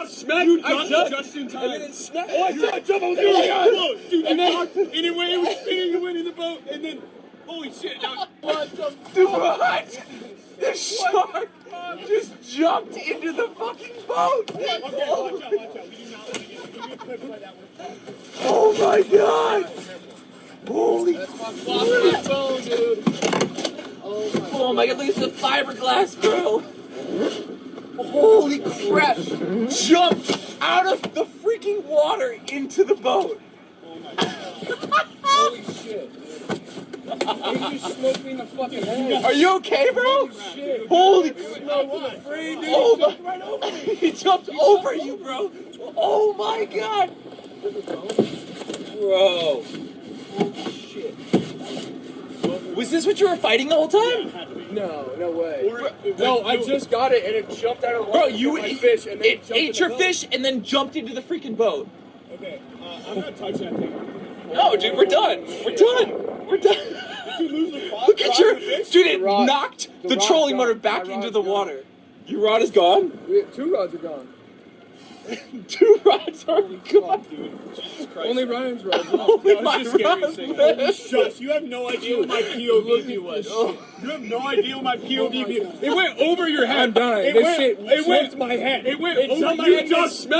Smack you just in time. And then it smacked. Oh, I saw it jump. I was like, dude, and then anyway, it was spinning. You went in the boat, and then holy shit! Dude, what? The shark just jumped into the fucking boat. Okay, watch out, watch out. We do not want to give me a clip by that one. Oh my god! Holy! That's my phone, dude. Oh my god! Look at the fiberglass, bro. Holy crap! Jumped out of the freaking water into the boat. Oh my god. Holy shit. He just smoked me in the fucking head. Are you okay, bro? Shit. Holy Free, dude. Oh He jumped right over me. He jumped over you, bro. Oh my god. Bro. Holy shit. Was this what you were fighting the whole time? No, no way. No, I just got it and it jumped out of the water. Bro, you ate my fish and then it ate your fish and then jumped into the freaking boat. Okay, I'm gonna touch that thing. No, dude, we're done. We're done. We're done. Did you lose the Look at your fish? dude. It rod- knocked the the rod's trolling motor gone. back My into rod's the gone. water. Your rod is gone. Two rods are gone. 2 rods are gone. Dude, Jesus Christ. Only Ryan's rods. Only That my was just scary rods, thing. man. Shush, you have no idea what my POV view was. You have no idea what my POV view. It went over your head. I'm dying. It went my head. It went over my head. You just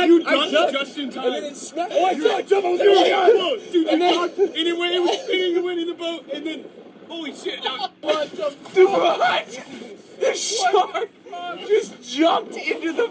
in time. And then it smacked. Oh, I saw it jump. I was like, dude, and then anyway, it was spinning. You went in the boat, and then holy shit! Dude, what? The shark just jumped into the.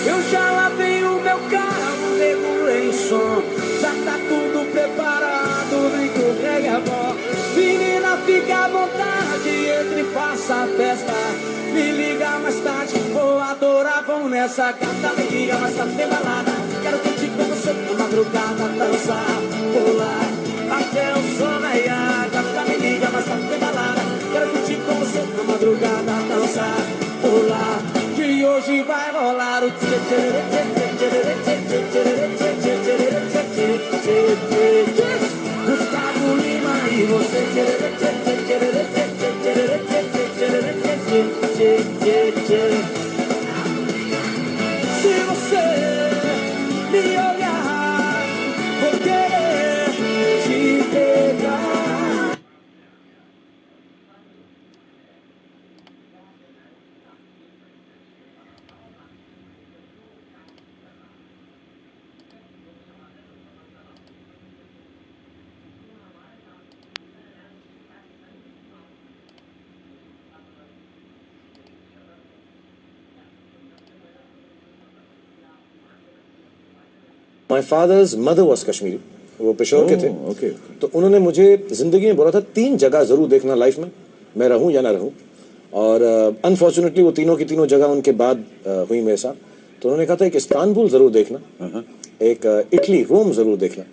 Eu já lavei o meu carro, regulei o som. Já tá tudo preparado, vem comigo é bom. Menina, fica à vontade, entre e faça a festa. Me liga mais tarde, vou adorar, vamos nessa gata. Me liga mais tarde, tem balada. Quero curtir com você na madrugada, dançar, pular, até o sol raiar. Gata, me liga mais tarde, tem balada. Quero curtir com você na madrugada, dançar, pular. Que hoje vai rolar o tchê tchê tchê tchê tchê tchê tchê tchê tchê. Gustavo Lima e você tchê tchê tchê tchê tchê tchê tchê tchê tchê. Se você me olhar, vou querer te pegar. My father's mother was Kashmiri. वो पेशोर के थे. okay. तो उन्होंने मुझे जिंदगी में बोला था 3 जगह जरूर देखना लाइफ में, मैं रहूं या ना रहूं. और अनफॉर्चुनेटली वो तीनों की तीनों जगह उनके बाद हुई मेरे साथ. तो उन्होंने कहा था एक इस्तांबुल जरूर देखना, एक इटली रोम जरूर देखना,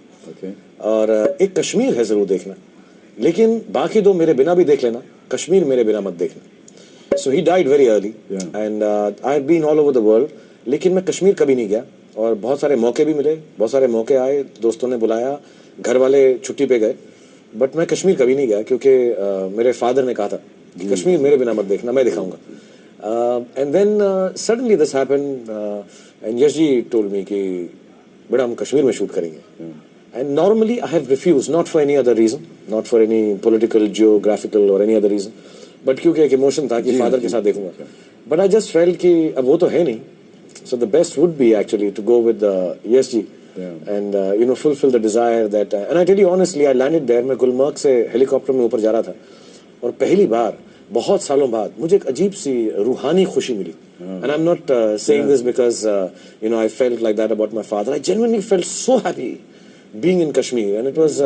और एक कश्मीर है जरूर देखना, लेकिन बाकी 2 मेरे बिना भी देख लेना, कश्मीर मेरे बिना मत देखना. So he died very early, and I have been all over the world, लेकिन मैं कश्मीर कभी नहीं गया. और बहुत सारे मौके भी मिले, बहुत सारे मौके आए, दोस्तों ने बुलाया, घर वाले छुट्टी पे गए, बट मैं कश्मीर कभी नहीं गया क्योंकि मेरे फादर ने कहा था कि कश्मीर मेरे बिना मत देखना, मैं दिखाऊंगा. And then suddenly this happened and Yash ji told me कि बेटा हम कश्मीर में शूट करेंगे. And normally I have refuse, not for any other reason, not for any political, geographical or any other reason, but क्योंकि एक इमोशन था कि फादर के साथ देखूंगा. बट आई जस्ट फेल्ट कि अब वो तो है नहीं. So the best would be actually to go with ESG and you know, fulfill the desire that and I tell you honestly, I landed there. मैं गुलमर्ग से हेलीकॉप्टर में ऊपर जा रहा था और पहली बार बहुत सालों बाद मुझे एक अजीब सी रूहानी खुशी मिली. And I'm not saying this because you know, I felt like that about my father. I genuinely felt so happy being in Kashmir, and it was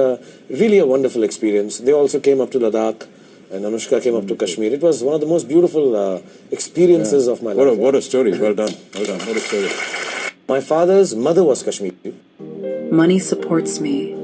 really a wonderful experience. They also came up to Ladakh and Anushka came up to Kashmir. It was one of the most beautiful experiences of my life. What a story. Well done. What a story. My father's mother was Kashmiri. Money supports me.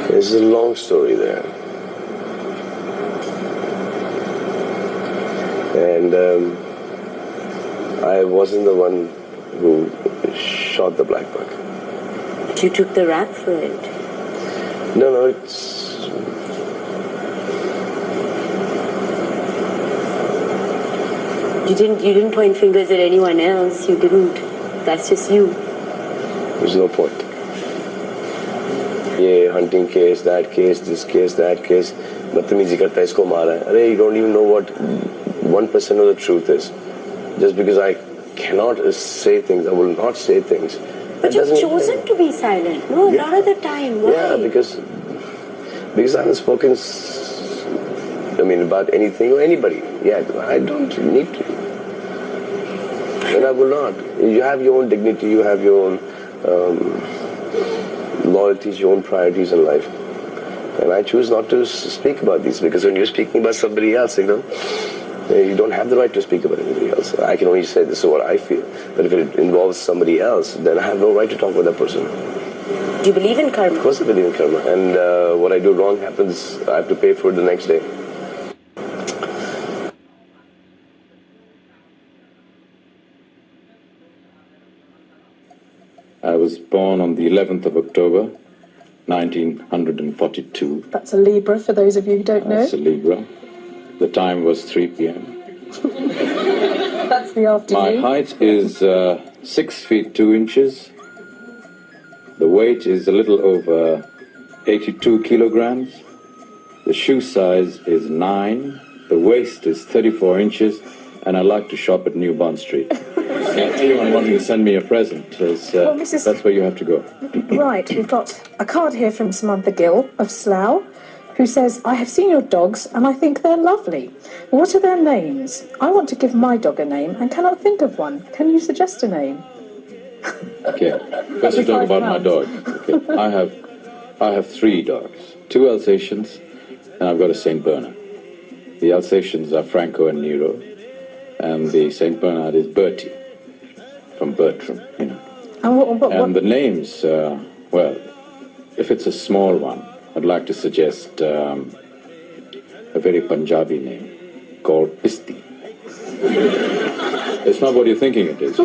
There's a long story there. And I wasn't the one who shot the black buck. But you took the rap for it. No, it's... You didn't point fingers at anyone else. You didn't. That's just you. There's no point. ये hunting case, that case, this case, that case. बदतमीजी करता है, इसको मारा है. अरे, you don't even know what 1% of the truth is. Just because I cannot say things, I will not say things. But you've chosen to be silent. No, a lot of the time. Why? Yeah, because I haven't spoken, about anything or anybody. Yeah, I don't need to. And I will not. You have your own dignity, you have your own loyalties, your own priorities in life. And I choose not to speak about these, because when you're speaking about somebody else, you don't have the right to speak about anybody else. I can only say this is what I feel. But if it involves somebody else, then I have no right to talk about that person. Do you believe in karma? Of course I believe in karma. And what I do wrong happens, I have to pay for it the next day. I was born on the 11th of October, 1942. That's a Libra, for those of you who don't know. That's a Libra. The time was 3 p.m. That's the afternoon. My height is 6 feet 2 inches. The weight is a little over 82 kilograms. The shoe size is 9. The waist is 34 inches. And I like to shop at New Bond Street. Anyone wanting to send me a present, that's where you have to go. Right, we've got a card here from Samantha Gill of Slough, who says, I have seen your dogs and I think they're lovely. What are their names? I want to give my dog a name and cannot think of one. Can you suggest a name? Okay, let's talk about my dog. Okay. I have 3 dogs, 2 Alsatians, and I've got a St. Bernard. The Alsatians are Franco and Nero, and the St. Bernard is Bertie, from Bertram, And the names, well, if it's a small one, I'd like to suggest a very Punjabi name called Pisti. It's not what you're thinking it is.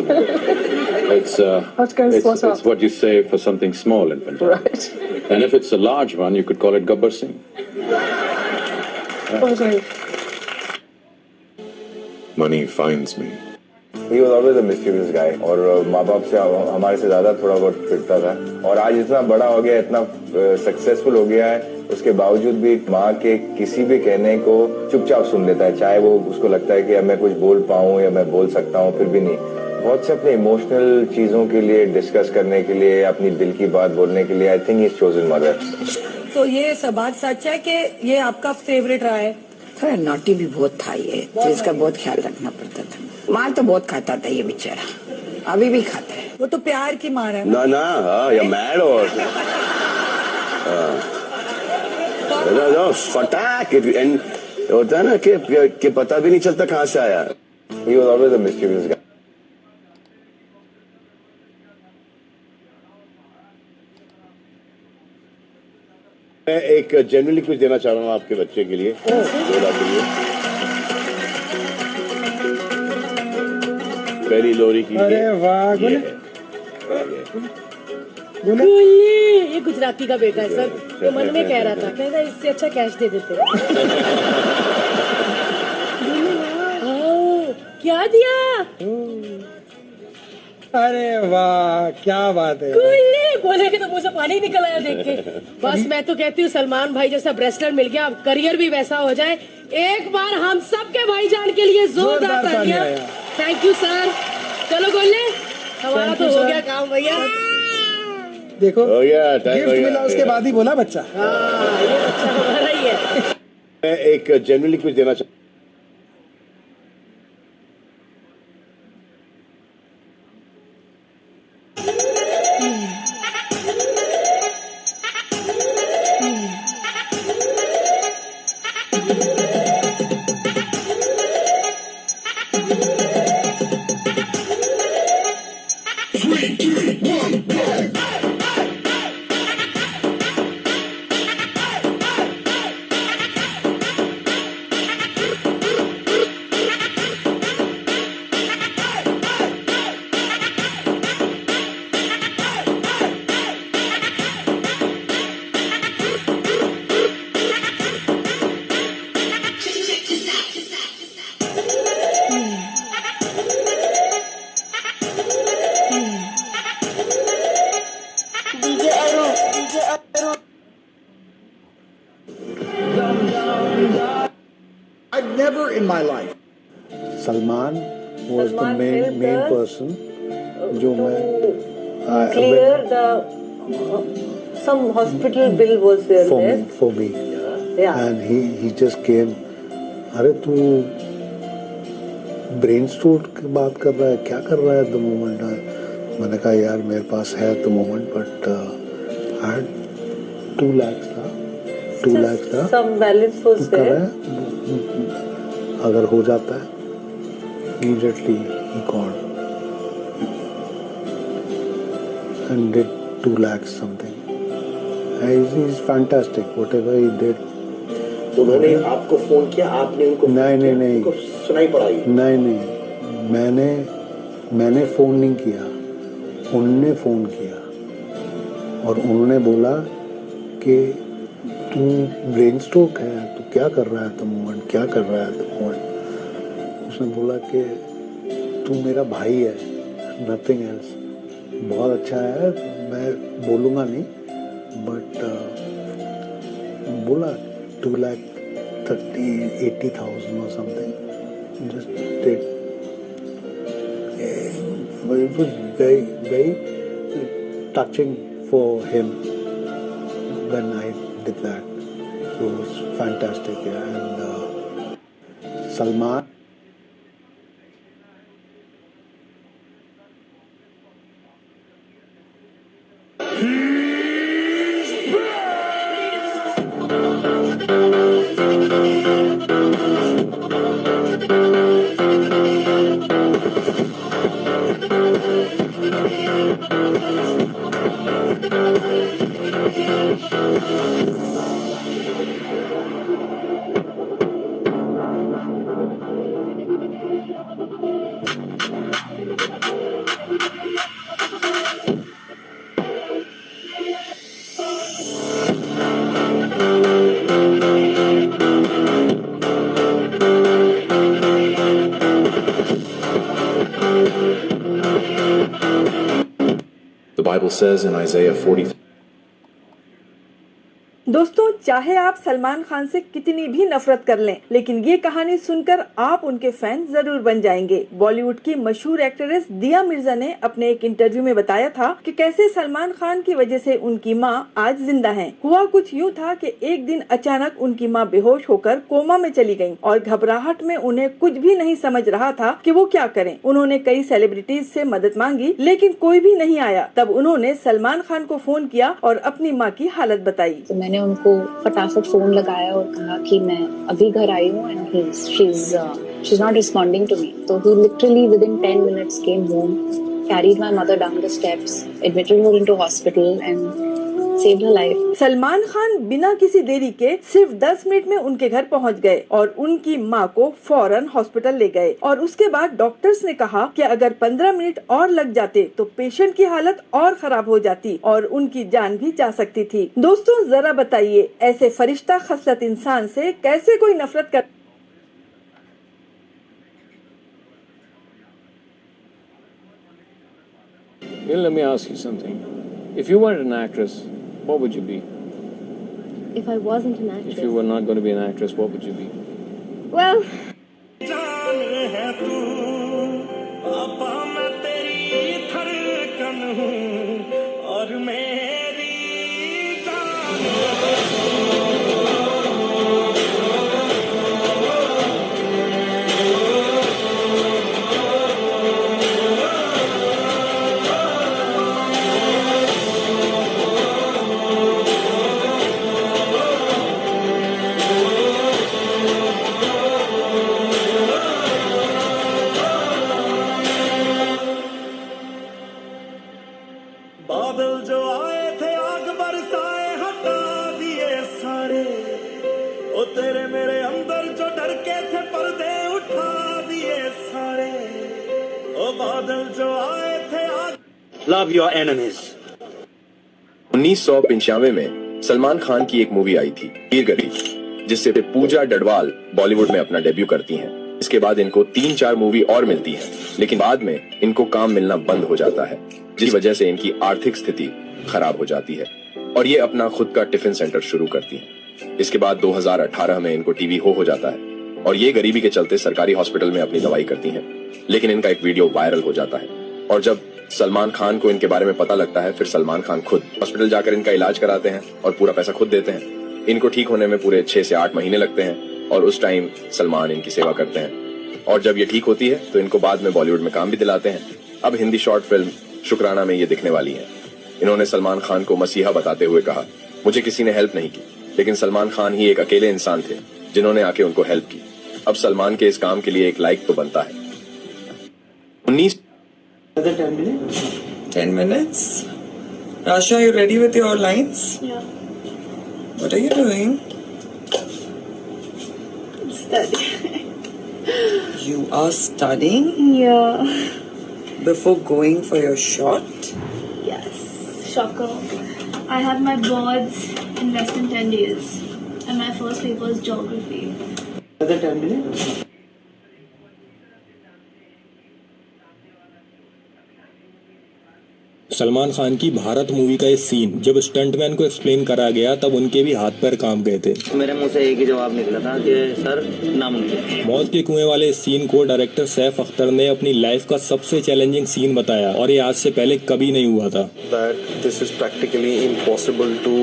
It's what you say for something small in Punjab. Right. And if it's a large one, you could call it Gabbar Singh. money finds me. He was always a mischievous guy और माँ बाप से हमारे से ज़्यादा थोड़ा बहुत पिटता था और आज इतना बड़ा हो गया, इतना सक्सेसफुल हो गया है, उसके बावजूद भी माँ के किसी भी कहने को चुपचाप सुन लेता है, चाहे वो उसको लगता है कि अब मैं कुछ बोल पाऊँ या मैं बोल सकता हूँ, फिर भी नहीं। बहुत से अपने इमोशनल चीज़ों के लिए डिस्कस करने के लिए, अपनी दिल की बात बोलने के लिए I think he is chosen mother. तो ये सब बात सच है कि ये आपका फेवरेट रहा है? थोड़ा नॉटी भी बहुत था ये, तो इसका बहुत ख्याल रखना पड़ता था। मार तो बहुत खाता था ये बेचारा, अभी भी खाता है। वो तो प्यार की मार है ना ना, हाँ या मैड और फटाक एंड होता है ना कि पता भी नहीं चलता कहाँ से आया। He was always a mischievous guy. मैं एक जनरली कुछ देना चाह रहा हूँ आपके बच्चे के लिए, लोला के लिए। पहली लोरी की। अरे वाह ये गुजराती का बेटा है सर, तो मन में कह रहा था, कहता इससे अच्छा कैश दे देते। क्या दिया? अरे वाह क्या बात है। बोले कि तो मुझे पानी निकल आया देख के। बस मैं तो कहती हूँ सलमान भाई जैसा रेसलर मिल गया, अब करियर भी वैसा हो जाए। एक बार हम सबके भाईजान के लिए जोरदार तालियां। Thank you sir. चलो गोले, हमारा तो हो गया काम भैया। देखो हो गया, गिफ्ट मिला उसके बाद ही बोला बच्चा। ये बच्चा हमारा ही है। मैं एक जनरली कुछ देना चाह I've never in my life. Salman was the main person. जो मैं Clear the some hospital bill was there. for me. Yeah. And he just came. अरे तू ब्रेन स्ट्रोक की बात कर रहा है, क्या कर रहा है द मोमेंट? मैंने कहा यार मेरे पास है the moment, but I had 2 lakhs था, 2 lakhs था। Some balance was there. अगर हो जाता है immediately he called and did 2 lakhs something. He's fantastic whatever he did. उन्होंने आपको फोन किया, आपने उनको नहीं सुनाई पड़ाई? नहीं मैंने फोन नहीं किया, उनने फोन किया और उन्होंने बोला कि तू ब्रेन स्ट्रोक है, तू क्या कर रहा है द मोमेंट, क्या कर रहा है द मोमेंट? उसने बोला कि तू मेरा भाई है, नथिंग एल्स। बहुत अच्छा है, मैं बोलूँगा नहीं, बट बोला 2,30,000 or something. Just did. It was very touching for him when I did that. So it was fantastic. Yeah. And Salman. says in Isaiah 40. दोस्तों, चाहे आप सलमान खान से कितनी भी नफरत कर लें, लेकिन ये कहानी सुनकर आप उनके फैन जरूर बन जाएंगे। बॉलीवुड की मशहूर एक्ट्रेस दिया मिर्जा ने अपने एक इंटरव्यू में बताया था कि कैसे सलमान खान की वजह से उनकी मां आज जिंदा हैं। हुआ कुछ यूँ था कि एक दिन अचानक उनकी मां बेहोश होकर कोमा में चली गयीं और घबराहट में उन्हें कुछ भी नहीं समझ रहा था कि वो क्या करें। उन्होंने कई सेलिब्रिटीज से मदद मांगी, लेकिन कोई भी नहीं आया। तब उन्होंने सलमान खान को फोन किया और अपनी माँ की हालत बताई। मैंने उनको फटाफट फोन लगाया और कहा कि मैं अभी घर आई हूँ and she is not responding to me. तो he literally within 10 minutes came home, carried my mother down the steps, admitted her into hospital and saved her life. Salman Khan बिना किसी देरी के सिर्फ 10 मिनट में उनके घर पहुंच गए और उनकी मां को फौरन हॉस्पिटल ले गए। और उसके बाद डॉक्टर्स ने कहा कि अगर 15 मिनट और लग जाते तो पेशेंट की हालत और खराब हो जाती और उनकी जान भी जा सकती थी। दोस्तों, जरा बताइए, ऐसे फरिश्ता खसलत इंसान से कैसे कोई नफरत कर। Well, let me ask you something. If you weren't an actress, what would you be? If I wasn't an actress. If you were not going to be an actress, what would you be? Well. बादल जो आए थे आग बरसाए हटा दिए सारे, ओ तेरे मेरे अंदर जो डर के थे पर्दे उठा दिए सारे, ओ बादल जो आए थे आग। Love your enemies. 1995 में सलमान खान की एक मूवी आई थी हीर गरीब, जिससे पूजा डडवाल बॉलीवुड में अपना डेब्यू करती हैं। इसके बाद इनको 3-4 मूवी और मिलती है, लेकिन बाद में इनको काम मिलना बंद हो जाता है, जिस वजह से इनकी आर्थिक स्थिति खराब हो जाती है और ये अपना खुद का टिफिन सेंटर शुरू करती हैं। इसके बाद 2018 में इनको टीवी हो जाता है और ये गरीबी के चलते सरकारी हॉस्पिटल में अपनी दवाई करती हैं। लेकिन इनका एक वीडियो वायरल हो जाता है और जब सलमान खान को इनके बारे में पता लगता है, फिर सलमान खान खुद हॉस्पिटल जाकर इनका इलाज कराते हैं और पूरा पैसा खुद देते हैं। इनको ठीक होने में पूरे 6 से 8 महीने लगते हैं और उस टाइम सलमान इनकी सेवा करते हैं और जब ये ठीक होती है तो इनको बाद में बॉलीवुड में काम भी दिलाते हैं। अब हिंदी शॉर्ट फिल्म शुक्राना में ये दिखने वाली है। इन्होंने सलमान खान को मसीहा बताते हुए कहा, मुझे किसी ने हेल्प नहीं की, लेकिन सलमान खान ही एक अकेले इंसान थे जिन्होंने आके उनको हेल्प की। अब सलमान के इस काम के लिए एक लाइक तो बनता है। 10 minutes. Rasha, you ready with your lines? Yeah. What are you doing? Studying. You are studying? Yeah. Before going for your shot? Yes. Shocker. I have my boards in less than 10 days. And my first paper is geography. Another 10 minutes. Salman Khan की Bharat movie का ये scene जब stuntman को explain करा गया, तब उनके भी हाथ पैर कांप गए थे। मेरे मुंह से एक ही जवाब निकला था कि सर नामुमकिन। मौत के कुएं वाले इस सीन को डायरेक्टर सैफ अख्तर ने अपनी लाइफ का सबसे चैलेंजिंग सीन बताया और ये आज से पहले कभी नहीं हुआ था। This is practically impossible to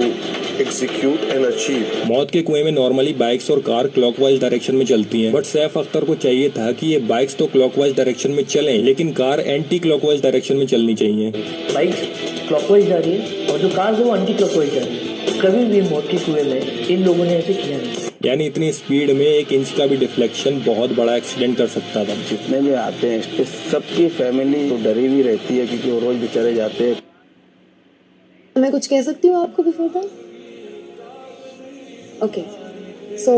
execute and achieve. मौत के कुएं में नॉर्मली बाइक्स और कार क्लॉकवाइज डायरेक्शन में चलती हैं, बट सैफ अख्तर को चाहिए था कि ये बाइक्स तो क्लॉकवाइज डायरेक्शन में चलें, लेकिन कार एंटी क्लॉकवाइज डायरेक्शन में चलनी चाहिए। बाइक्स क्लॉकवाइज जा रही है और जो कार है वो एंटी क्लॉकवाइज जा रही है। कभी भी मौत के कुएं में इन लोगों ने ऐसे किया नहीं। यानी इतनी स्पीड में 1 इंच का भी डिफ्लेक्शन बहुत बड़ा एक्सीडेंट कर सकता था। जितने भी आते हैं सबकी फैमिली तो डरी हुई रहती है क्योंकि वो रोज बेचारे जाते हैं। मैं कुछ कह सकती हूँ आपको before that? Okay, so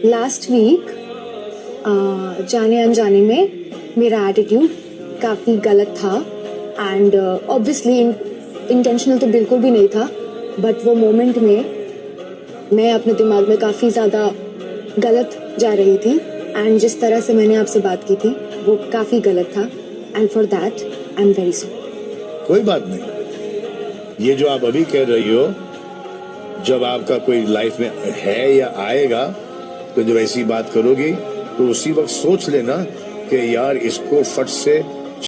last week जाने अनजाने में मेरा एटीट्यूड काफ़ी गलत था एंड ऑब्वियसली इंटेंशनल तो बिल्कुल भी नहीं था, बट वो मोमेंट में मैं अपने दिमाग में काफ़ी ज़्यादा गलत जा रही थी एंड जिस तरह से मैंने आपसे बात की थी वो काफ़ी गलत था and for that I am very sorry. कोई बात नहीं, ये जो आप अभी कह रही हो, जब आपका कोई लाइफ में है या आएगा, तो जब ऐसी बात करोगी तो उसी वक्त सोच लेना कि यार इसको फट से